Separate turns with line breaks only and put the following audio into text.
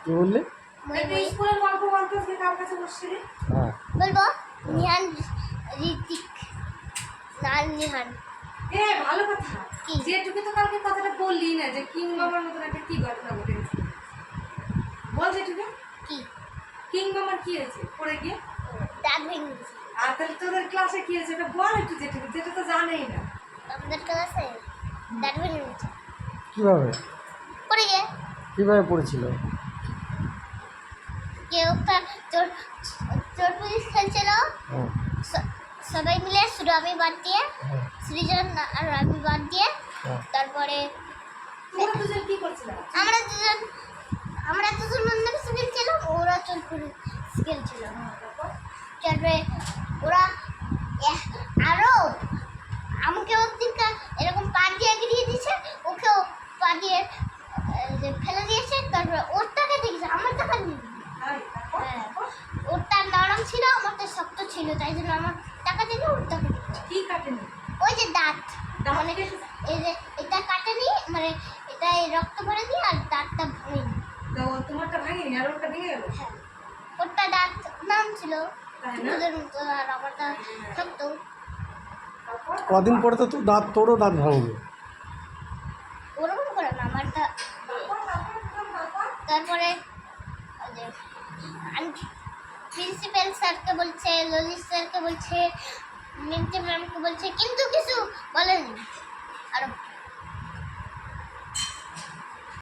কি বললি?
স্কুলের গল্প বলতে যে কার কাছে বসছিলি?
হ্যাঁ
বলবো নিহান ঋতিক না নিহান।
ভালো কথা।
কি?
যেটুকু তো কালকে কথাটা বললি না যে কিং মামার মতন একটা কি ঘটনা ঘটে গেছে, বল যেটুকু।
কি?
কিং মামার কি হয়েছে পড়ে গিয়ে?
দাঁত ভেঙে গেছে।
আর তাহলে তোদের ক্লাসে কি হয়েছে এটা বল একটু, যেটুকু, যেটা তো জানেই না।
আমাদের ক্লাসে দাঁত ভেঙে গেছে।
কিভাবে
পড়ে গিয়ে
কিভাবে পড়েছিল?
কেউ চোর চোর পুলিশ খেলছিল,
হ্যাঁ
সবাই মিলে শুধু আমি বাদ দিয়ে,
হ্যাঁ
সৃজন আর আমি বাদ দিয়ে,
হ্যাঁ।
তারপরে
তোরা দুজন কি করছিলাম?
আমরা দুজন অন্য কিছু খেলছিলাম, ওরা চোর পুলিশ খেলছিল। তারপরে ওরা আরো আমাকে ওদিকে এরকম পা দিয়ে গিয়ে দিয়েছে, ওকেও পা দিয়ে ফেলে দিয়েছে। তারপরে ওর টাকা দিয়েছে, আমার টাকা দিয়ে। হ্যাঁ, ওরটা নরম ছিল, আমারটা শক্ত ছিল, তাই জন্য আমার টাকা দিল, ওর টাকা দিল।
কি কাটেনি?
ওই যে দাঁত, মানে
কেটেছে?
এই যে এটা কাটেনি, মানে এটা রক্ত ভরে দিয়ে আর দাঁতটা ভাঙেনি।
তো তোমারটা ভাঙেনি আর ওরটা ভেঙে গেল?
হ্যাঁ, ওরটা দাঁত নাম ছিল
তাই না?
ওদের মতো, আর আমারটা শক্ত।
তারপর?
কদিন পরে তো তোরও দাঁত ভাঙবে।
ওরকম করে না আমারটা। তারপরে প্রিন্সিপাল স্যারকে বলছে, ললিত স্যারকে বলছে, মিন্টু ম্যামকে বলছে, কিন্তু কিছু বলেনি। আর